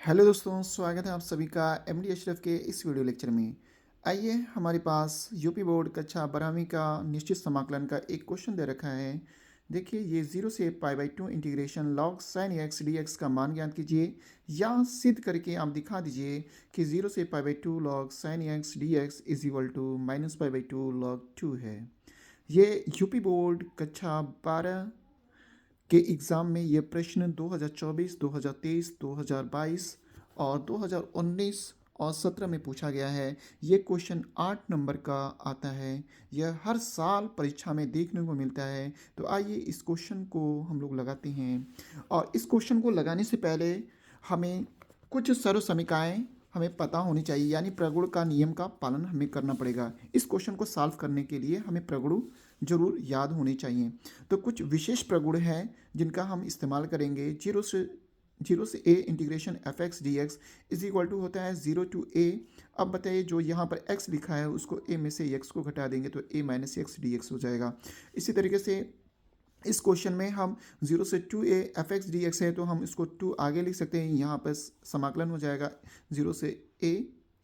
Hello दोस्तों, स्वागत है आप सभी का एमडी अशरफ के इस वीडियो लेक्चर में। आइए, हमारे पास यूपी बोर्ड कक्षा 12वीं का निश्चित समाकलन का एक क्वेश्चन दे रखा है। देखिए, ये 0 से π/2 integration log sin x dx का मान ज्ञात कीजिए या सिद्ध करके आप दिखा दीजिए कि 0 से π/2 log sin x dx is equal to -π/2 log 2 है। ये यूपी बोर्ड कक्षा 12 के एग्ज़ाम में ये प्रश्न 2024, 2023, 2022 और 2019 और 17 में पूछा गया है। ये क्वेश्चन 8 नंबर का आता है। यह हर साल परीक्षा में देखने को मिलता है। तो आइए इस क्वेश्चन को हम लोग लगाते हैं। और इस क्वेश्चन को लगाने से पहले हमें कुछ सर्व समीकरणें हमें पता होनी चाहिए, यानी प्रगुण का नियम का पालन हमें करना पड़ेगा। इस क्वेश्चन को सॉल्व करने के लिए हमें प्रगुण जरूर याद होने चाहिए। तो कुछ विशेष प्रगुण हैं जिनका हम इस्तेमाल करेंगे। जीरो से A integration F x D x is equal to होता है 0 to a। अब बताइए, जो यहाँ पर x लिखा है उसको a में से x को घटा देंगे तो a minus x D x हो जाएगा। इसी तरीके से इस क्वेश्चन में हम 0 से 2a F x D x है तो हम इसको 2 आगे लिख सकते हैं। यहाँ पर समाकलन हो जाएगा 0 से a,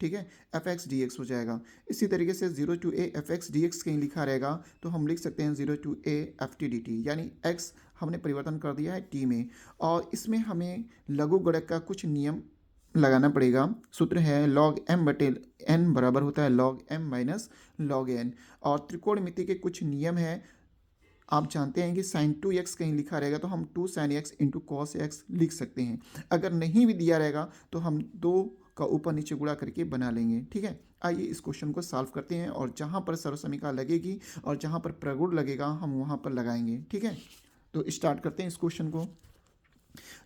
ठीक है, एफ एक्स डी एक्स हो जाएगा। इसी तरीके से 0 to a f x D x कहीं लिखा रहेगा तो हम लिख सकते हैं 0 to a F T D T, यानी x हमने परिवर्तन कर दिया है t में। और इसमें हमें लघु गुणक का कुछ नियम लगाना पड़ेगा। सूत्र है log m बटे n बराबर होता है log m minus log n। और त्रिकोणमिति के कुछ नियम हैं। आप जानते हैं कि sin 2x कहीं लिखा रहेगा तो हम 2 sin x into cos x लिख सकते हैं। अगर नहीं भी दिया रहेगा तो हम 2 का ऊपर नीचे गुणा करके बना लेंगे, ठीक है। आइए इस क्वेश्चन को सॉल्व करते हैं और जहाँ पर सर्वसमीका लगेगी और जहाँ पर प्रगुण लगेगा हम वहाँ पर लगाएंगे, ठीक है। तो स्टार्ट करते हैं इस क्वेश्चन को।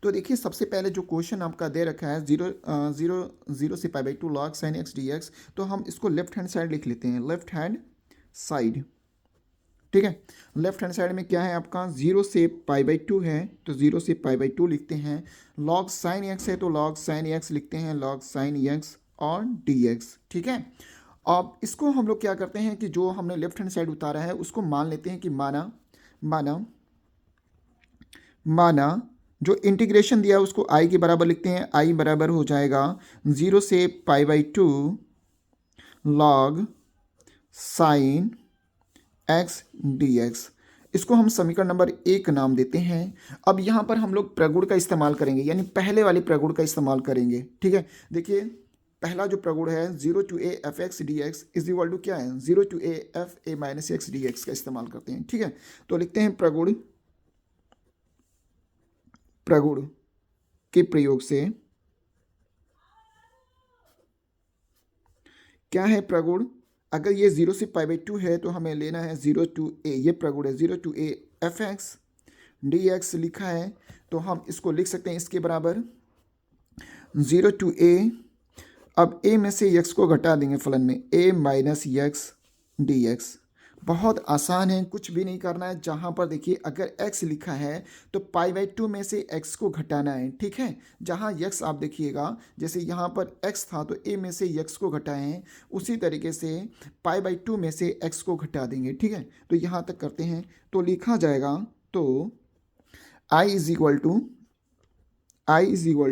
तो देखिए, सबसे पहले जो क्वेश्चन आपका दे रखा है 0 से π/2 log sin x dx, तो हम इसको लेफ्ट हैंड साइड लिख लेते हैं, लेफ्ट हैंड साइड, ठीक है। लेफ्ट हैंड साइड में क्या है आपका, 0 से π/2 है तो 0 से π/2 लिखते हैं। log sin x है तो log sin x लिखते हैं, log sin x और dx, ठीक है। अब इसको हम लोग क्या करते हैं कि जो हमने लेफ्ट हैंड साइड उतारा है उसको मान लेते हैं कि माना माना माना जो इंटीग्रेशन दिया है उसको i के बराबर लिखते हैं। i बराबर हो जाएगा 0 से π/2 log sin x D x. इसको हम समीकरण नंबर 1 नाम देते हैं। अब यहाँ पर हम लोग प्रगुण का इस्तेमाल करेंगे, यानी पहले वाले प्रगुण का इस्तेमाल करेंगे, ठीक है। देखिए, पहला जो प्रगुण है 0 to a f x D x is equal to क्या है, 0 to a f a minus x D x का इस्तेमाल करते हैं, ठीक है। तो लिखते हैं प्रगुण के प्रयोग से क्या है प्रगुण। अगर ये 0 से π/2 है तो हमें लेना है 0 to a, ये प्रगुण है 0 to a f x D x लिखा है तो हम इसको लिख सकते हैं इसके बराबर 0 to a। अब a में से x को घटा देंगे फलन में, a minus x D x. बहुत आसान है, कुछ भी नहीं करना है। जहाँ पर देखिए अगर x लिखा है तो π/2 में से x को घटाना है, ठीक है। जहाँ x आप देखिएगा, जैसे यहाँ पर x था तो a में से x को घटाए हैं, उसी तरीके से π/2 में से x को घटा देंगे, ठीक है। तो यहाँ तक करते हैं तो लिखा जाएगा, तो i इज इक्वल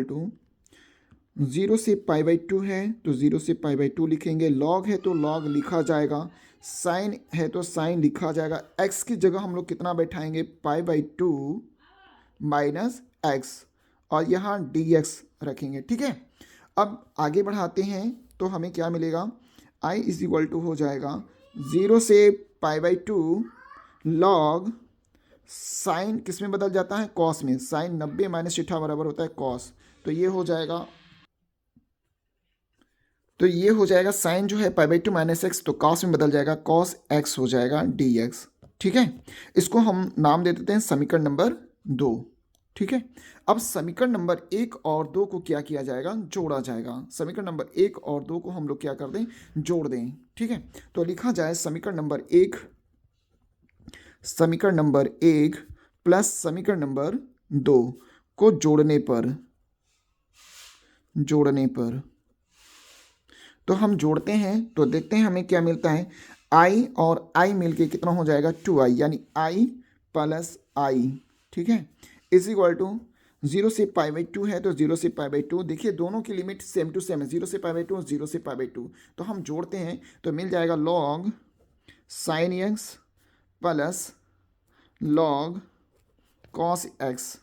टू 0 से π/2 है तो 0 से π/2 लिखेंगे। log है तो log लिखा जाएगा, साइन है तो साइन लिखा जाएगा। x की जगह हम लोग कितना बैठाएंगे, π/2 माइनस एक्स, और यहाँ dx रखेंगे, ठीक है। अब आगे बढ़ाते हैं तो हमें क्या मिलेगा, i इज इक्वल टू हो जाएगा 0 से π/2 log साइन किस में बदल जाता है, कॉस में। साइन 90 माइनस थीटा बराबर होता है कॉस। तो ये हो जाएगा साइन जो है π/2 माइनस एक्स, तो कॉस में बदल जाएगा, कॉस एक्स हो जाएगा dx, ठीक है। इसको हम नाम दे देते हैं समीकरण नंबर 2, ठीक है। अब समीकरण नंबर 1 और 2 को क्या किया जाएगा, जोड़ा जाएगा। समीकरण नंबर 1 और 2 को हम लोग क्या कर दें, जोड़ दें, ठीक है। तो लिखा जाए समीकरण नंबर 1 प्लस समीकरण नंबर 2 को जोड़ने पर तो हम जोड़ते हैं तो देखते हैं हमें क्या मिलता है। i और i मिलके कितना हो जाएगा, 2i, यानी i प्लस i, ठीक है, इज इक्वल टू 0 से पाई बाई 2 है तो 0 से पाई बाई 2, देखिए दोनों की लिमिट सेम टू सेम है, 0 से पाई बाई 2 और 0 से पाई बाई 2, तो हम जोड़ते हैं तो मिल जाएगा log sin x plus log cos x,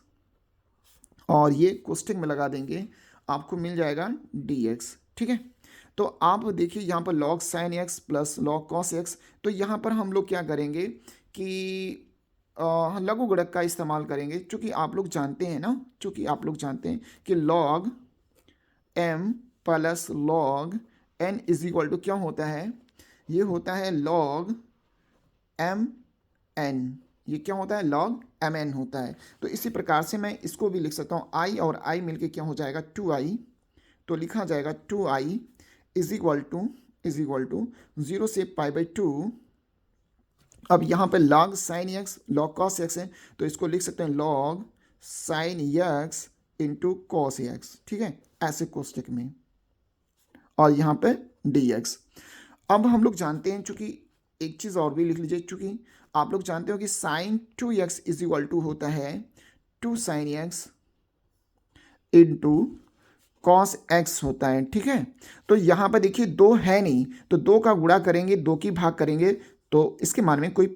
और ये कोष्टक में लगा देंगे, आपको मिल जाएगा dx। ठीक है, तो आप देखिए यहाँ पर log sin x plus log cos x, तो यहाँ पर हम लोग क्या करेंगे कि लघु गुणक का इस्तेमाल करेंगे, चूँकि आप लोग जानते हैं ना, चूँकि आप लोग जानते हैं कि log m plus log n is equal to क्या होता है, ये होता है log m n, ये क्या होता है log mn होता है। तो इसी प्रकार से मैं इसको भी लिख सकता हूँ, i और i मिलके क्या हो जाएगा 2i, तो लिखा जाएगा 2i इज इक्वल टू 0 से पाई बाई 2। अब यहाँ पे log sin x log cos x है, तो इसको लिख सकते हैं log sin x into cos x। ठीक है, ऐसे कोष्टक में, और यहाँ पे dx। अब हम लोग जानते हैं, चूंकि एक चीज़ और भी लिख लीजिए, चूंकि आप लोग जानते हो कि sign 2x is equal to होता है 2 sin x into cos x होता है। ठीक है, तो यहाँ पर देखिए दो है नहीं, तो दो का गुणा करेंगे, दो की भाग करेंगे, तो इसके मान में कोई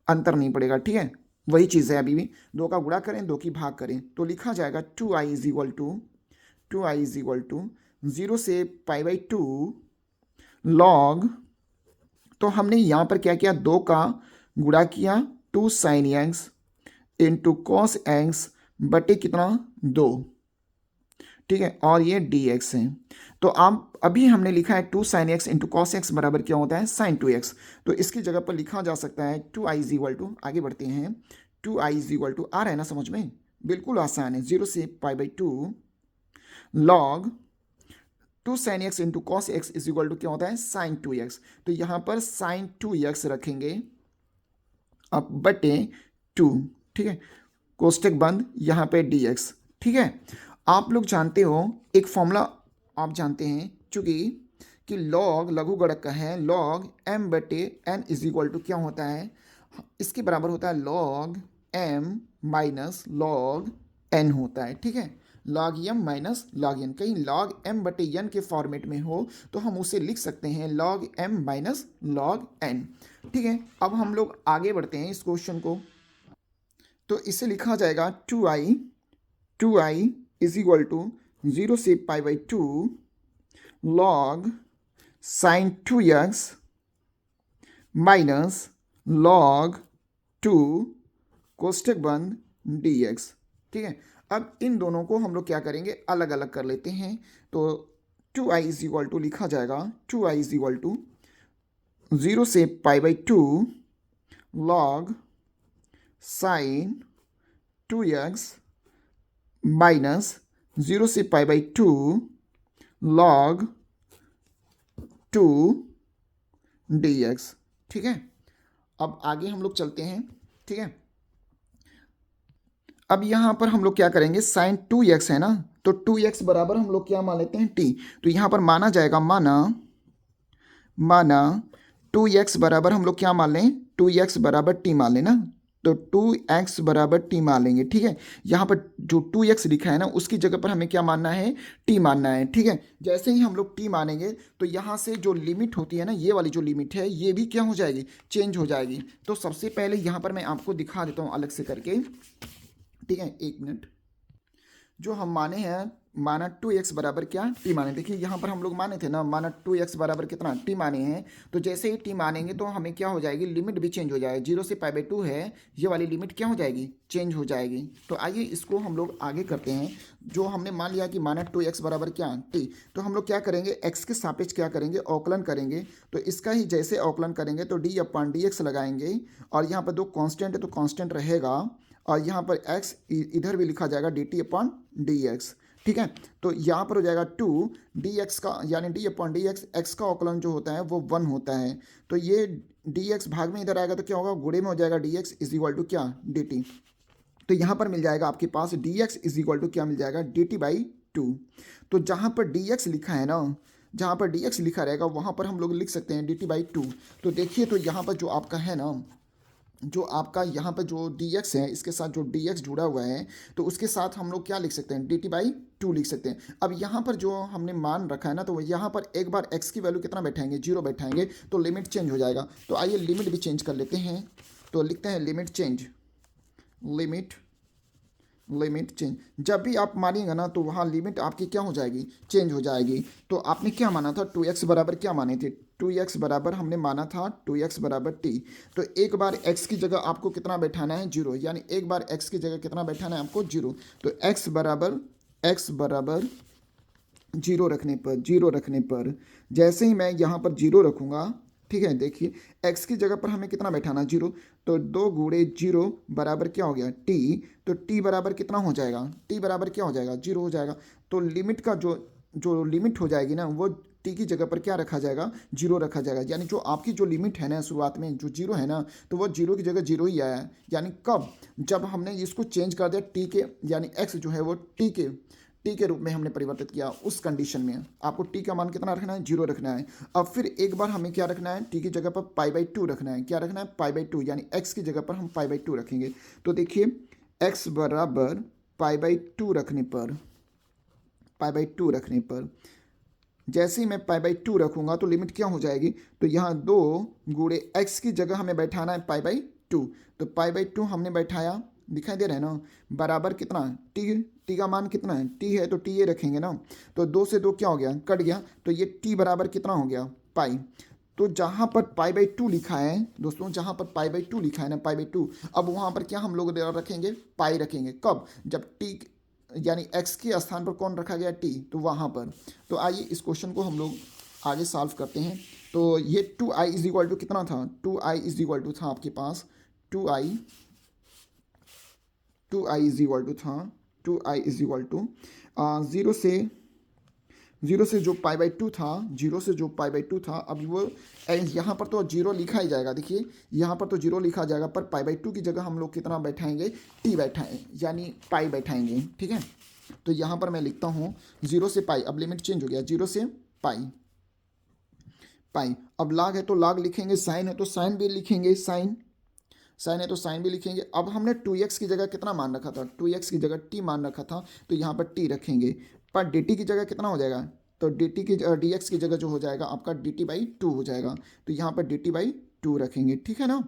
अंतर नहीं पड़ेगा। ठीक है, वही चीज़ है, अभी भी दो का गुणा करें, दो की भाग करें, तो लिखा जाएगा 2i इज इक्वल टू 0 से पाई बाई 2 log, तो हमने यहाँ पर क्या किया, दो का गुणा किया 2 sin x into cos x बटे कितना 2। ठीक है, और ये dx है, तो आप अभी हमने लिखा है 2 sin x into cos x बराबर क्या होता है sin 2x, तो इसकी जगह पर लिखा जा सकता है 2i इज इक्वल टू, आगे बढ़ते हैं, 2i इज इक्वल टू, आ रहा है ना समझ में, बिल्कुल आसान है, 0 से pi by 2 log 2 sin x into cos x is equal to क्या होता है sin 2x, तो यहाँ पर sin 2x रखेंगे, अब बटे 2। ठीक है, कोष्टक बंद, यहाँ पे dx। ठीक है, आप लोग जानते हो एक फॉर्मूला, आप जानते हैं चूंकि कि log लघु गुणक का है, log m बटे n इज इक्वल टू क्या होता है, इसके बराबर होता है log m minus log n होता है। ठीक है, log m minus log n, कहीं log m बटे n के फॉर्मेट में हो तो हम उसे लिख सकते हैं log m minus log n। ठीक है, अब हम लोग आगे बढ़ते हैं इस क्वेश्चन को, तो इसे लिखा जाएगा 2i इज इक्वल टू 0 से pi by 2 log sin 2x minus log 2 कोष्टक बंद dx। ठीक है, अब इन दोनों को हम लोग क्या करेंगे, अलग अलग कर लेते हैं, तो 2i इज इक्वल टू लिखा जाएगा 2i इज इक्वल टू 0 से pi by 2 log sin 2x minus 0 से पाई बाई 2 log 2 dx। ठीक है, अब आगे हम लोग चलते हैं। ठीक है, अब यहाँ पर हम लोग क्या करेंगे, sin 2x है ना, तो 2x बराबर हम लोग क्या मान लेते हैं t, तो यहाँ पर माना जाएगा, माना 2x बराबर हम लोग क्या मान लें, 2x बराबर t मान लें ना, तो 2x बराबर t मान लेंगे। ठीक है, यहाँ पर जो 2x लिखा है ना उसकी जगह पर हमें क्या मानना है, t मानना है। ठीक है, जैसे ही हम लोग t मानेंगे तो यहाँ से जो लिमिट होती है ना, ये वाली जो लिमिट है ये भी क्या हो जाएगी, चेंज हो जाएगी। तो सबसे पहले यहाँ पर मैं आपको दिखा देता हूँ अलग से करके। ठीक है, एक मिनट, जो हम माने हैं, माना 2x बराबर क्या t माने, देखिए यहाँ पर हम लोग माने थे ना, माना 2x बराबर कितना t माने हैं, तो जैसे ही t मानेंगे तो हमें क्या हो जाएगी, लिमिट भी चेंज हो जाएगी, 0 से पाई बाई 2 है, ये वाली लिमिट क्या हो जाएगी, चेंज हो जाएगी। तो आइए इसको हम लोग आगे करते हैं, जो हमने मान लिया कि माना 2x बराबर क्या t, तो हम लोग क्या करेंगे, x के सापेक्ष क्या करेंगे, अवकलन करेंगे, तो इसका ही जैसे अवकलन करेंगे तो d अपॉन dx लगाएंगे, और यहाँ पर दो कॉन्स्टेंट है तो कॉन्स्टेंट रहेगा, और यहाँ पर x इधर भी लिखा जाएगा dt अपॉन dx। ठीक है, तो यहाँ पर हो जाएगा 2 dx का, यानी d अपॉन dx, x का अवकलन जो होता है वो 1 होता है, तो ये dx भाग में इधर आएगा तो क्या होगा, गुणे में हो जाएगा dx इज इक्वल टू क्या dt, तो यहाँ पर मिल जाएगा आपके पास dx इज इक्वल टू क्या मिल जाएगा, dt बाई 2। तो जहाँ पर dx लिखा है ना, जहाँ पर dx लिखा रहेगा वहाँ पर हम लोग लिख सकते हैं dt बाई 2। तो देखिए, तो यहाँ पर जो आपका है ना, जो आपका यहाँ पर जो dx है, इसके साथ जो dx जुड़ा हुआ है, तो उसके साथ हम लोग क्या लिख सकते हैं, dt/2 लिख सकते हैं। अब यहाँ पर जो हमने मान रखा है ना, तो यहाँ पर एक बार x की वैल्यू कितना बैठाएंगे, 0 बैठाएंगे, तो लिमिट चेंज हो जाएगा। तो आइए लिमिट भी चेंज कर लेते हैं। तो लिखते हैं limit change, limit limit change. जब भी आप मानिएगा ना, तो वहाँ लिमिट आपकी क्या हो जाएगी, चेंज हो जाएगी। तो आपने क्या माना था, 2x बराबर क्या माने थे, 2x बराबर हमने माना था 2x बराबर t। तो एक बार x की जगह आपको कितना बैठाना है, 0, यानी एक बार x की जगह कितना बैठाना है आपको, 0। तो x बराबर 0 रखने पर जैसे ही मैं यहाँ पर 0 रखूँगा, ठीक है, देखिए x की जगह पर हमें कितना बैठाना, 0। तो 2 गुणे 0 बराबर क्या हो गया, t। तो t बराबर कितना हो जाएगा, t बराबर क्या हो जाएगा, 0 हो जाएगा। तो लिमिट का जो जो लिमिट हो जाएगी ना, वो t की जगह पर क्या रखा जाएगा, 0 रखा जाएगा। यानी जो आपकी जो लिमिट है ना, शुरुआत में जो 0 है ना, तो वो 0 की जगह 0 ही आया है। यानी कब, जब हमने इसको चेंज कर दिया t के, यानी x जो है वो टी के रूप में हमने परिवर्तित किया, उस कंडीशन में आपको टी का मान कितना रखना है, 0 रखना है। अब फिर एक बार हमें क्या रखना है, टी की जगह पर π/2 रखना है। क्या रखना है, π/2, यानी x की जगह पर हम π/2 रखेंगे। तो देखिए x बराबर π/2 रखने पर जैसे ही मैं π/2 रखूंगा, तो लिमिट क्या हो जाएगी, तो यहाँ 2 गुणे x की जगह हमें बैठाना है π/2। तो π/2 हमने बैठाया, दिखाई दे रहा है ना, बराबर कितना, टी का मान कितना है, टी है, तो टी ये रखेंगे ना। तो 2 से 2 क्या हो गया, कट गया। तो ये टी बराबर कितना हो गया, पाई। तो जहाँ पर π/2 लिखा है दोस्तों, जहाँ पर π/2 लिखा है ना, π/2, अब वहाँ पर क्या हम लोग रखेंगे, पाई रखेंगे। कब, जब टी यानी x के स्थान पर कौन रखा गया, t, तो वहाँ पर। तो आइए इस क्वेश्चन को हम लोग आगे सॉल्व करते हैं। तो ये 2i इज इक्वल टू कितना था, 2i इज इक्वल टू था आपके पास 2i 2i is equal to था 2i इज इक्वल टू 0 से जो π/2 था, 0 से जो π/2 था, अब वो यहाँ पर तो 0 लिखा ही जाएगा। देखिए यहाँ पर तो 0 लिखा जाएगा, पर π/2 की जगह हम लोग कितना बैठाएंगे, t बैठाएं, यानी पाई बैठाएंगे, ठीक है। तो यहाँ पर मैं लिखता हूँ 0 से पाई, अब लिमिट चेंज हो गया, 0 से पाई। अब लाग है तो लाग लिखेंगे, साइन है तो साइन भी लिखेंगे, साइन है तो साइन भी लिखेंगे। अब हमने 2x की जगह कितना मान रखा था, 2x की जगह t मान रखा था, तो यहाँ पर t रखेंगे। पर dt की जगह कितना हो जाएगा, तो dx की जगह जो हो जाएगा आपका dt/2 हो जाएगा। तो यहाँ पर dt/2 रखेंगे, ठीक है ना।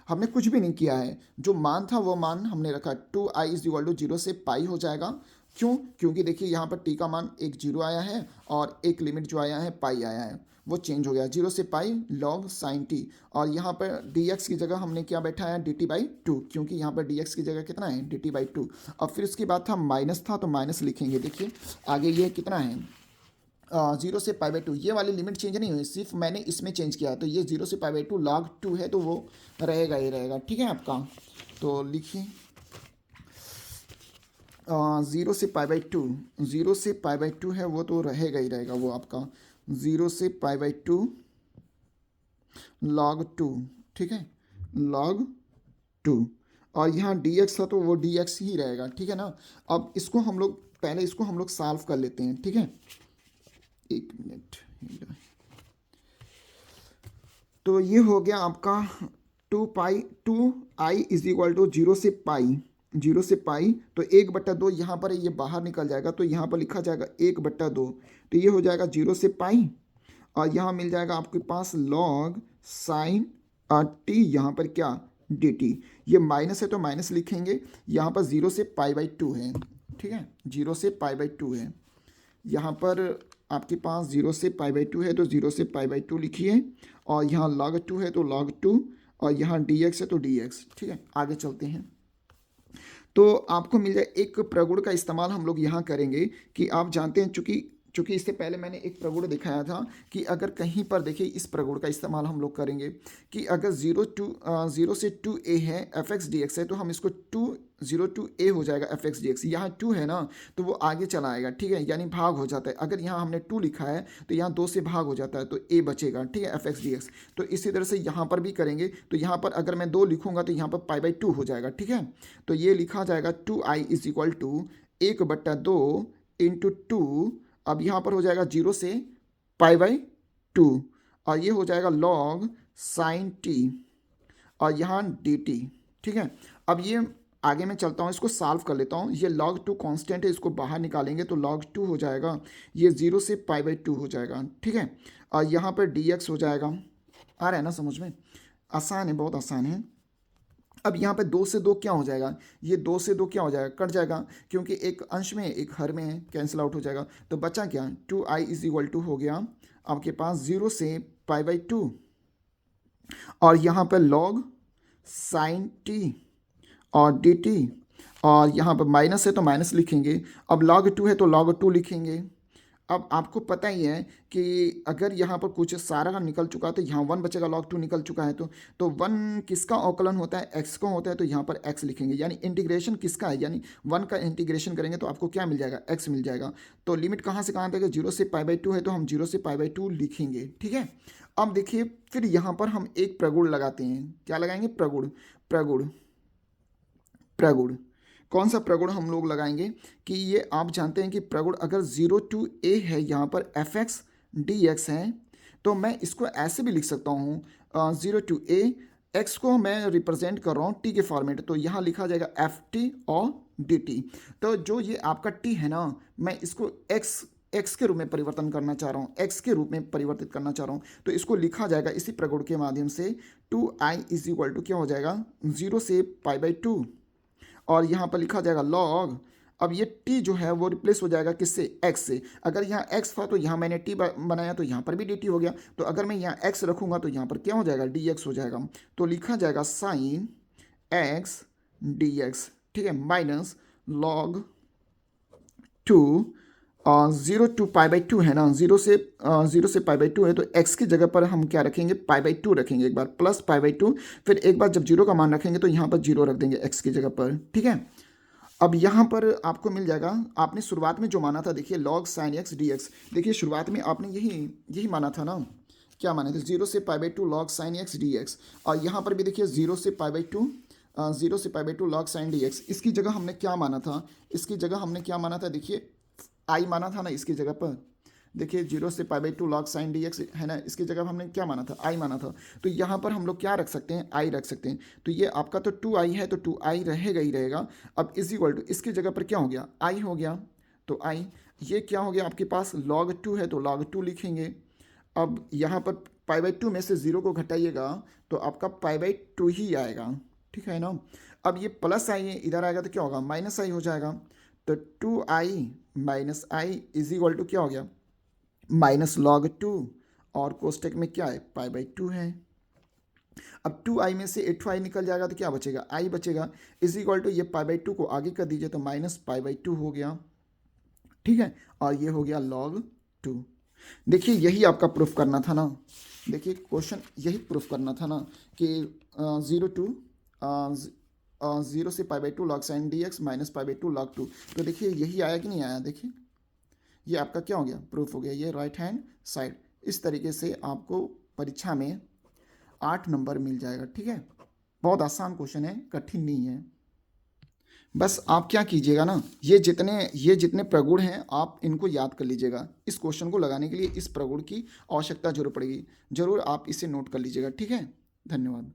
हमने कुछ भी नहीं किया है, जो मान था वो मान हमने रखा। 2i इज इक्वल टू 0 से पाई हो जाएगा। क्यों, क्योंकि देखिए यहाँ पर t का मान एक 0 आया है, और एक लिमिट जो आया है पाई आया है, वो चेंज हो गया, 0 से पाई लॉग साइन t। और यहाँ पर dx की जगह हमने क्या बैठाया, dt/2, क्योंकि यहाँ पर dx की जगह कितना है, dt/2। अब फिर उसके बाद था माइनस था, तो माइनस लिखेंगे। देखिए आगे ये कितना है, 0 से π/2, ये वाली लिमिट चेंज नहीं हुई, सिर्फ मैंने इसमें चेंज किया। तो ये 0 से π/2 log 2 है, तो वो रहेगा ही रहेगा, ठीक है आपका। तो लिखिए 0 से π/2, 0 से π/2 है, वो तो रहेगा ही रहेगा, वो आपका 0 से π/2 log 2, ठीक है, log 2। और यहाँ dx था, तो वो dx ही रहेगा, ठीक है ना। अब इसको हम लोग पहले इसको हम लोग सॉल्व कर लेते हैं, ठीक है, एक मिनट। तो ये हो गया आपका 2i इज इक्वल टू 0 से पाई, 0 से पाई। तो 1/2 यहाँ पर ये बाहर निकल जाएगा, तो यहाँ पर लिखा जाएगा 1/2। तो ये हो जाएगा 0 से पाई, और यहाँ मिल जाएगा आपके पास लॉग साइन t, यहाँ पर क्या, dt। ये माइनस है तो माइनस लिखेंगे, यहाँ पर 0 से π/2 है, ठीक है, 0 से π/2 है। यहाँ पर आपके पास 0 से π/2 है, तो 0 से π/2 लिखिए, और यहाँ log 2 है तो log 2, और यहाँ dx है तो dx, ठीक है। आगे चलते हैं। तो आपको मिल जाए एक प्रगुण का इस्तेमाल हम लोग यहाँ करेंगे, कि आप जानते हैं, चूंकि इससे पहले मैंने एक प्रगुण दिखाया था, कि अगर कहीं पर देखिए इस प्रगुण का इस्तेमाल हम लोग करेंगे, कि अगर 0 से 2a है f(x) dx है, तो हम इसको 0 to a हो जाएगा f(x) dx। यहाँ 2 है ना, तो वो आगे चला आएगा, ठीक है, यानी भाग हो जाता है। अगर यहाँ हमने 2 लिखा है, तो यहाँ 2 से भाग हो जाता है, तो a बचेगा, ठीक है, f(x) dx। तो इसी तरह से यहाँ पर भी करेंगे। तो यहाँ पर अगर मैं 2 लिखूँगा, तो यहाँ पर π/2 हो जाएगा, ठीक है। तो ये लिखा जाएगा 2i is equal to 1/2 into 2। अब यहाँ पर हो जाएगा 0 से π/2, और ये हो जाएगा log साइन t, और यहाँ डी टी। ठीक है, अब ये आगे मैं चलता हूँ, इसको सॉल्व कर लेता हूँ। ये log 2 कांस्टेंट है, इसको बाहर निकालेंगे तो log 2 हो जाएगा, ये 0 से पाई बाई 2 हो जाएगा। ठीक है, और यहाँ पर dx हो जाएगा। आ रहा है ना समझ में? आसान है, बहुत आसान है। अब यहाँ पे 2 से 2 क्या हो जाएगा, ये 2 से 2 क्या हो जाएगा, कट जाएगा, क्योंकि एक अंश में एक हर में है, कैंसिल आउट हो जाएगा। तो बचा क्या, 2i इज इक्वल टू हो गया आपके पास 0 से पाई बाई 2, और यहाँ पर log साइन टी और डी टी, और यहाँ पर माइनस है तो माइनस लिखेंगे। अब log 2 है तो log 2 लिखेंगे। अब आपको पता ही है कि अगर यहाँ पर कुछ सारा निकल चुका है तो यहाँ 1 बचेगा, log 2 निकल चुका है तो 1 किसका अवकलन होता है, x का होता है, तो यहाँ पर x लिखेंगे। यानी इंटीग्रेशन किसका है, यानी 1 का इंटीग्रेशन करेंगे तो आपको क्या मिल जाएगा, x मिल जाएगा। तो लिमिट कहाँ से कहाँ तक है, 0 से पाई बाई 2 है तो हम 0 से पाई बाई 2 लिखेंगे। ठीक है, अब देखिए फिर यहाँ पर हम एक प्रगुण लगाते हैं। क्या लगाएंगे, प्रगुण। प्रगुण प्रगुण कौन सा प्रगुण हम लोग लगाएंगे कि ये आप जानते हैं कि प्रगुण अगर 0 टू a है, यहाँ पर एफ एक्स डी एक्स है, तो मैं इसको ऐसे भी लिख सकता हूँ 0 टू a, x को मैं रिप्रेजेंट कर रहा हूँ t के फॉर्मेट, तो यहाँ लिखा जाएगा एफ टी और डी टी। तो जो ये आपका t है ना, मैं इसको x के रूप में परिवर्तन करना चाह रहा हूँ, x के रूप में परिवर्तित करना चाह रहा हूँ, तो इसको लिखा जाएगा इसी प्रगुण के माध्यम से 2i इज इक्वल टू क्या हो जाएगा, 0 से पाई बाई 2, और यहाँ पर लिखा जाएगा log। अब ये t जो है वो रिप्लेस हो जाएगा किससे, x से। अगर यहाँ x था तो यहाँ मैंने t बनाया तो यहाँ पर भी dt हो गया, तो अगर मैं यहाँ x रखूँगा तो यहाँ पर क्या हो जाएगा, dx हो जाएगा। तो लिखा जाएगा साइन x dx। ठीक है, minus log 2 0 to pi by 2 है ना, 0 से पाई बाई 2 है, तो x की जगह पर हम क्या रखेंगे, पाई बाई 2 रखेंगे एक बार, प्लस पाई बाई 2, फिर एक बार जब 0 का मान रखेंगे तो यहाँ पर 0 रख देंगे x की जगह पर। ठीक है, अब यहाँ पर आपको मिल जाएगा, आपने शुरुआत में जो माना था, देखिए log sin x dx, देखिए शुरुआत में आपने यही माना था ना, क्या माने थे, 0 से pi by 2 log sin x dx, और यहाँ पर भी देखिए 0 से पाई बाई 2 0 से pi by 2 log sin dx। इसकी जगह हमने क्या माना था, इसकी जगह हमने क्या माना था, देखिए आई माना था ना इसकी जगह पर, देखिए 0 से pi by 2 log sin dx है ना, इसकी जगह हमने क्या माना था, आई माना था, तो यहाँ पर हम लोग क्या रख सकते हैं, आई रख सकते हैं। तो ये आपका तो 2i है तो 2i रहेगा ही रहेगा। अब इज इक्वल टू इसकी जगह पर क्या हो गया, आई हो गया, तो आई, ये क्या हो गया आपके पास, log 2 है तो log 2 लिखेंगे। अब यहाँ पर पाई बाई 2 में से 0 को घटाइएगा तो आपका पाई बाई 2 ही आएगा। ठीक है ना, अब ये प्लस आई है, इधर आएगा तो क्या होगा, माइनस आई हो जाएगा। तो 2i minus i is equal to क्या हो गया, माइनस log 2, और कोष्टक में क्या है, पाई बाई 2 है। अब 2i में से 2i निकल जाएगा तो क्या बचेगा, i बचेगा, इज इक्वल टू ये पाई बाई 2 को आगे कर दीजिए तो माइनस पाई बाई 2 हो गया। ठीक है, और ये हो गया log 2। देखिए यही आपका प्रूफ करना था ना, देखिए क्वेश्चन यही प्रूफ करना था ना कि 0 से pi by 2 log sin dx minus pi by 2 log 2। तो देखिए यही आया कि नहीं आया, देखिए ये आपका क्या हो गया, प्रूफ हो गया, ये राइट हैंड साइड। इस तरीके से आपको परीक्षा में 8 नंबर मिल जाएगा। ठीक है, बहुत आसान क्वेश्चन है, कठिन नहीं है। बस आप क्या कीजिएगा ना, ये जितने प्रगुण हैं आप इनको याद कर लीजिएगा। इस क्वेश्चन को लगाने के लिए इस प्रगुण की आवश्यकता जरूर पड़ेगी, जरूर आप इसे नोट कर लीजिएगा। ठीक है, धन्यवाद।